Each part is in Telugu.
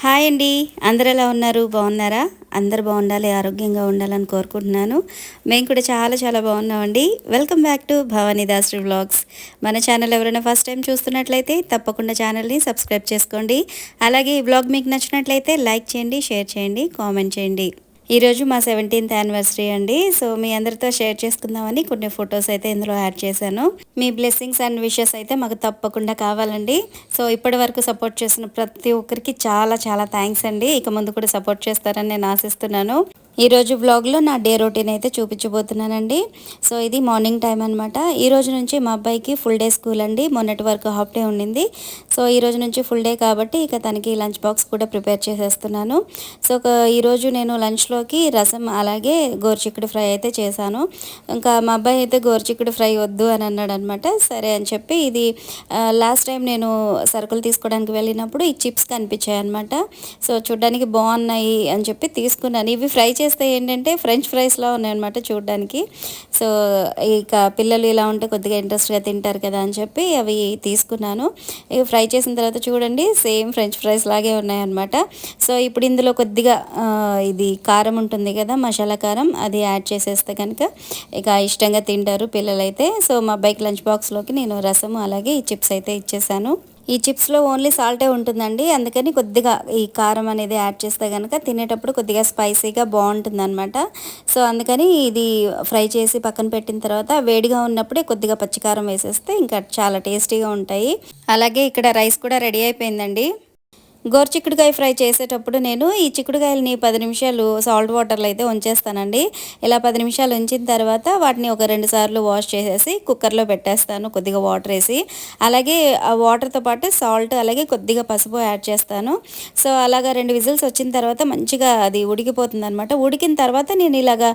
హాయ్ అండి. అందరూ ఎలా ఉన్నారు? బాగున్నారా? అందరూ బాగుండాలి, ఆరోగ్యంగా ఉండాలని కోరుకుంటున్నాను. మేము కూడా చాలా చాలా బాగున్నామండి. Welcome back to Bhavani Dasari vlogs. మన ఛానల్ ఎవరైనా ఫస్ట్ టైం చూస్తున్నట్లయితే తప్పకుండా ఛానల్ని సబ్స్క్రైబ్ చేసుకోండి. అలాగే ఈ వ్లాగ్ మీకు నచ్చినట్లయితే లైక్ చేయండి, షేర్ చేయండి, కామెంట్ చేయండి. ఈరోజు మా 17th యానివర్సరీ అండి. సో మీ అందరితో షేర్ చేసుకుందామని కొన్ని ఫొటోస్ అయితే ఇందులో యాడ్ చేశాను. మీ బ్లెస్సింగ్స్ అండ్ విషెస్ అయితే మాకు తప్పకుండా కావాలండి. సో ఇప్పటి వరకు సపోర్ట్ చేసిన ప్రతి ఒక్కరికి చాలా చాలా థ్యాంక్స్ అండి. ఇక ముందు కూడా సపోర్ట్ చేస్తారని నేను ఆశిస్తున్నాను. ఈరోజు వ్లాగ్లో నా డే రొటీన్ అయితే చూపించబోతున్నానండి. సో ఇది మార్నింగ్ టైం అనమాట. ఈ రోజు నుంచి మా అబ్బాయికి ఫుల్ డే స్కూల్ అండి. మొన్నటి వరకు హాఫ్ డే ఉండింది. సో ఈ రోజు నుంచి ఫుల్ డే కాబట్టి ఇక తనకి లంచ్ బాక్స్ కూడా ప్రిపేర్ చేసేస్తున్నాను. సో ఈరోజు నేను లంచ్లోకి రసం అలాగే గోరుచిక్కుడు ఫ్రై అయితే చేశాను. ఇంకా మా అబ్బాయి అయితే గోరుచిక్కుడు ఫ్రై వద్దు అని అన్నాడు అనమాట. సరే అని చెప్పి ఇది లాస్ట్ టైం నేను సరుకులు తీసుకోవడానికి వెళ్ళినప్పుడు ఈ చిప్స్ కనిపించాయి అనమాట. సో చూడ్డానికి బాగున్నాయి అని చెప్పి తీసుకున్నాను. ఇవి ఫ్రై చేస్తే ఏంటంటే ఫ్రెంచ్ ఫ్రైస్లా ఉన్నాయన్నమాట చూడడానికి. సో ఇక పిల్లలు ఇలా ఉంటే కొద్దిగా ఇంట్రెస్ట్గా తింటారు కదా అని చెప్పి అవి తీసుకున్నాను. ఇవి ఫ్రై చేసిన తర్వాత చూడండి సేమ్ ఫ్రెంచ్ ఫ్రైస్ లాగే ఉన్నాయన్నమాట. సో ఇప్పుడు ఇందులో కొద్దిగా ఇది కారం ఉంటుంది కదా, మసాలా కారం, అది యాడ్ చేసేస్తే కనుక ఇక ఇష్టంగా తింటారు పిల్లలైతే. సో మా అబ్బాయికి లంచ్ బాక్స్లోకి నేను రసము అలాగే ఈ చిప్స్ అయితే ఇచ్చేసాను. ఈ చిప్స్లో ఓన్లీ సాల్టే ఉంటుందండి. అందుకని కొద్దిగా ఈ కారం అనేది యాడ్ చేస్తే కనుక తినేటప్పుడు కొద్దిగా స్పైసీగా బాగుంటుంది అనమాట. సో అందుకని ఇది ఫ్రై చేసి పక్కన పెట్టిన తర్వాత వేడిగా ఉన్నప్పుడే కొద్దిగా పచ్చికారం వేసేస్తే ఇంకా చాలా టేస్టీగా ఉంటాయి. అలాగే ఇక్కడ రైస్ కూడా రెడీ అయిపోయిందండి. గోరుచిక్కుడుకాయ ఫ్రై చేసేటప్పుడు నేను ఈ చిక్కుడుకాయలని 10 నిమిషాలు సాల్ట్ వాటర్లో అయితే ఉంచేస్తానండి. ఇలా 10 నిమిషాలు ఉంచిన తర్వాత వాటిని ఒక 2 సార్లు వాష్ చేసేసి కుక్కర్లో పెట్టేస్తాను కొద్దిగా వాటర్ వేసి. అలాగే ఆ వాటర్తో పాటు సాల్ట్ అలాగే కొద్దిగా పసుపు యాడ్ చేస్తాను. సో అలాగా 2 విజిల్స్ వచ్చిన తర్వాత మంచిగా అది ఉడికిపోతుంది అనమాట. ఉడికిన తర్వాత నేను ఇలాగా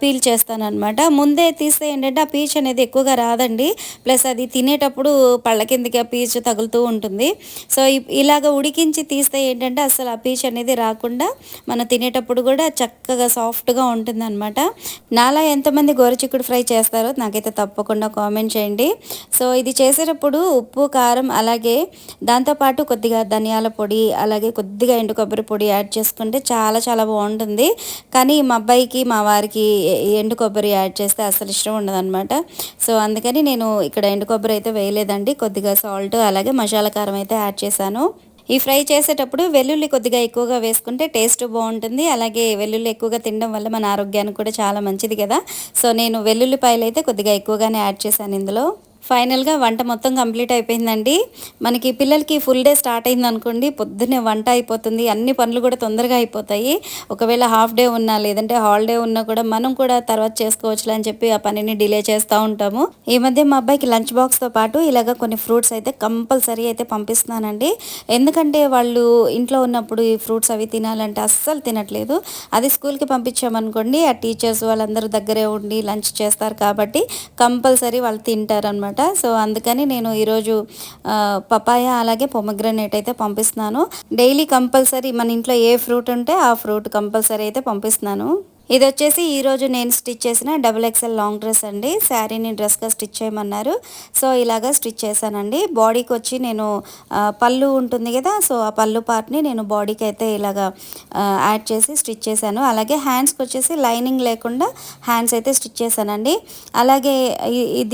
పీల్ చేస్తాను అనమాట. ముందే తీస్తే ఏంటంటే ఆ పీచ్ అనేది ఎక్కువగా రాదండి. ప్లస్ అది తినేటప్పుడు పళ్ళ కిందకి ఆ పీచ్ తగులుతూ ఉంటుంది. సో ఇలాగ ఉడికించి తీస్తే ఏంటంటే అసలు ఆ పీచ్ అనేది రాకుండా మనం తినేటప్పుడు కూడా చక్కగా సాఫ్ట్గా ఉంటుంది అనమాట. నాలా ఎంతమంది గోరుచిక్కుడు ఫ్రై చేస్తారో నాకైతే తప్పకుండా కామెంట్ చేయండి. సో ఇది చేసేటప్పుడు ఉప్పు, కారం అలాగే దాంతోపాటు కొద్దిగా ధనియాల పొడి అలాగే కొద్దిగా ఎండు కొబ్బరి పొడి యాడ్ చేసుకుంటే చాలా చాలా బాగుంటుంది. కానీ మా అబ్బాయికి మా వారికి ఎండు కొబ్బరి యాడ్ చేస్తే అసలు ఇష్టం ఉండదన్నమాట. సో అందుకని నేను ఇక్కడ ఎండు కొబ్బరి అయితే వేయలేదండి. కొద్దిగా సాల్ట్ అలాగే మసాలా కారం అయితే యాడ్ చేశాను. ఈ ఫ్రై చేసేటప్పుడు వెల్లుల్లి కొద్దిగా ఎక్కువగా వేసుకుంటే టేస్ట్ బాగుంటుంది. అలాగే వెల్లుల్లి ఎక్కువగా తినడం వల్ల మన ఆరోగ్యానికి కూడా చాలా మంచిది కదా. సో నేను వెల్లుల్లిపాయలు అయితే కొద్దిగా ఎక్కువగానే యాడ్ చేశాను ఇందులో. ఫైనల్గా వంట మొత్తం కంప్లీట్ అయిపోయిందండి. మనకి పిల్లలకి ఫుల్ డే స్టార్ట్ అయింది అనుకోండి, పొద్దున్నే వంట అయిపోతుంది, అన్ని పనులు కూడా తొందరగా అయిపోతాయి. ఒకవేళ హాఫ్ డే ఉన్నా లేదంటే హాలిడే ఉన్నా కూడా మనం కూడా తర్వాత చేసుకోవచ్చులే అని చెప్పి ఆ పనిని డిలే చేస్తూ ఉంటాము. ఈ మధ్య మా అబ్బాయికి లంచ్ బాక్స్తో పాటు ఇలాగ కొన్ని ఫ్రూట్స్ అయితే కంపల్సరీ అయితే పంపిస్తున్నానండి. ఎందుకంటే వాళ్ళు ఇంట్లో ఉన్నప్పుడు ఈ ఫ్రూట్స్ అవి తినాలంటే అస్సలు తినట్లేదు. అది స్కూల్కి పంపించామనుకోండి ఆ టీచర్స్ వాళ్ళందరూ దగ్గరే ఉండి లంచ్ చేస్తారు కాబట్టి కంపల్సరీ వాళ్ళు తింటారు అనమాట. సో అందుకని నేను ఈరోజు పపాయ అలాగే పొమగ్రనేట్ అయితే పంపిస్తున్నాను. డైలీ కంపల్సరీ మన ఇంట్లో ఏ ఫ్రూట్ ఉంటే ఆ ఫ్రూట్ కంపల్సరీ అయితే పంపిస్తున్నాను. ఇది వచ్చేసి ఈరోజు నేను స్టిచ్ చేసిన XXL లాంగ్ డ్రెస్ అండి. శారీని డ్రెస్గా స్టిచ్ చేయమన్నారు. సో ఇలాగా స్టిచ్ చేశానండి. బాడీకి వచ్చి నేను పళ్ళు ఉంటుంది కదా, సో ఆ పళ్ళు పార్ట్ని నేను బాడీకి అయితే ఇలాగా యాడ్ చేసి స్టిచ్ చేశాను. అలాగే హ్యాండ్స్కి వచ్చేసి లైనింగ్ లేకుండా హ్యాండ్స్ అయితే స్టిచ్ చేశానండి. అలాగే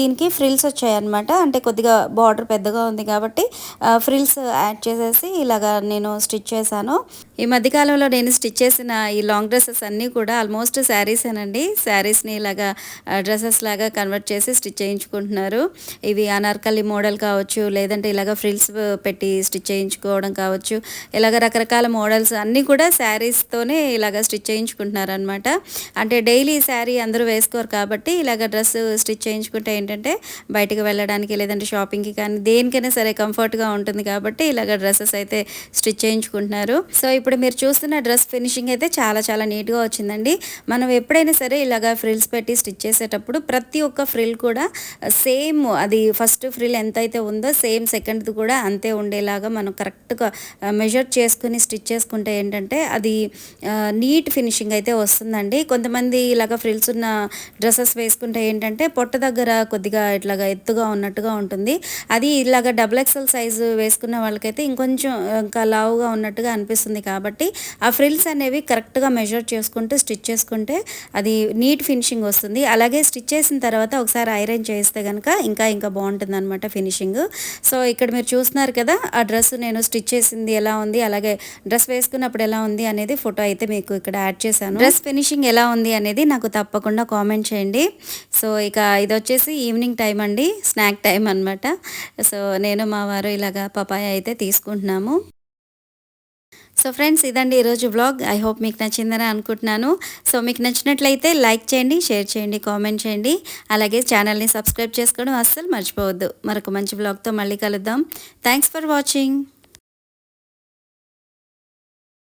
దీనికి ఫ్రిల్స్ వచ్చాయన్నమాట. అంటే కొద్దిగా బార్డర్ పెద్దగా ఉంది కాబట్టి ఫ్రిల్స్ యాడ్ చేసేసి ఇలాగా నేను స్టిచ్ చేశాను. ఈ మధ్యకాలంలో నేను స్టిచ్ చేసిన ఈ లాంగ్ డ్రెస్సెస్ అన్నీ కూడా ఆల్మోస్ట్ శారీసేనండి. శారీస్ని ఇలాగా డ్రెస్సెస్ లాగా కన్వర్ట్ చేసి స్టిచ్ చేయించుకుంటున్నారు. ఇవి అనార్కలి మోడల్ కావచ్చు, లేదంటే ఇలాగ ఫ్రిల్స్ పెట్టి స్టిచ్ చేయించుకోవడం కావచ్చు, ఇలాగ రకరకాల మోడల్స్ అన్నీ కూడా శారీస్తోనే ఇలాగ స్టిచ్ చేయించుకుంటున్నారు అనమాట. అంటే డైలీ శారీ అందరూ వేసుకోరు కాబట్టి ఇలాగ డ్రెస్ స్టిచ్ చేయించుకుంటే ఏంటంటే బయటకు వెళ్ళడానికి లేదంటే షాపింగ్కి కానీ దేనికైనా సరే కంఫర్ట్గా ఉంటుంది కాబట్టి ఇలాగ డ్రెస్సెస్ అయితే స్టిచ్ చేయించుకుంటున్నారు. సో ఇప్పుడు మీరు చూస్తున్న డ్రెస్ ఫినిషింగ్ అయితే చాలా చాలా నీట్గా వచ్చిందండి. మనం ఎప్పుడైనా సరే ఇలాగ ఫ్రిల్స్ పెట్టి స్టిచ్ చేసేటప్పుడు ప్రతి ఒక్క ఫ్రిల్ కూడా సేమ్ అది ఫస్ట్ ఫ్రిల్ ఎంతైతే ఉందో సేమ్ సెకండ్ది కూడా అంతే ఉండేలాగా మనం కరెక్ట్గా మెజర్ చేసుకుని స్టిచ్ చేసుకుంటే ఏంటంటే అది నీట్ ఫినిషింగ్ అయితే వస్తుందండి. కొంతమంది ఇలాగ ఫ్రిల్స్ ఉన్న డ్రెస్సెస్ వేసుకుంటే ఏంటంటే పొట్ట దగ్గర కొద్దిగా ఇట్లాగా ఎత్తుగా ఉన్నట్టుగా ఉంటుంది. అది ఇలాగ డబుల్ ఎక్సెల్ సైజు వేసుకున్న వాళ్ళకైతే ఇంకొంచెం ఇంకా లావుగా ఉన్నట్టుగా అనిపిస్తుంది. కాబట్టి ఆ ఫ్రిల్స్ అనేవి కరెక్ట్గా మెజర్ చేసుకుంటూ స్టిచ్ చేసుకుంటే అది నీట్ ఫినిషింగ్ వస్తుంది. అలాగే స్టిచ్ చేసిన తర్వాత ఒకసారి ఐరన్ చేస్తే కనుక ఇంకా బాగుంటుంది అనమాట ఫినిషింగ్. సో ఇక్కడ మీరు చూస్తున్నారు కదా, ఆ డ్రెస్ నేను స్టిచ్ చేసింది ఎలా ఉంది, అలాగే డ్రెస్ వేసుకున్నప్పుడు ఎలా ఉంది అనేది ఫోటో అయితే మీకు ఇక్కడ యాడ్ చేశాను. డ్రెస్ ఫినిషింగ్ ఎలా ఉంది అనేది నాకు తప్పకుండా కామెంట్ చేయండి. సో ఇక ఇది వచ్చేసి ఈవినింగ్ టైం అండి, స్నాక్ టైం అనమాట. సో నేను మా వారు ఇలాగా పపాయ అయితే తీసుకుంటున్నాము. సో ఫ్రెండ్స్, ఇదండి ఈరోజు వ్లాగ్. ఐ హోప్ మీకు నచ్చిందని అనుకుంటున్నాను. సో మీకు నచ్చినట్లయితే లైక్ చేయండి, షేర్ చేయండి, కామెంట్ చేయండి. అలాగే ఛానల్ని సబ్స్క్రైబ్ చేసుకోవడం అస్సలు మర్చిపోవద్దు. మరొక మంచి వ్లాగ్తో మళ్ళీ కలుద్దాం. Thanks for watching.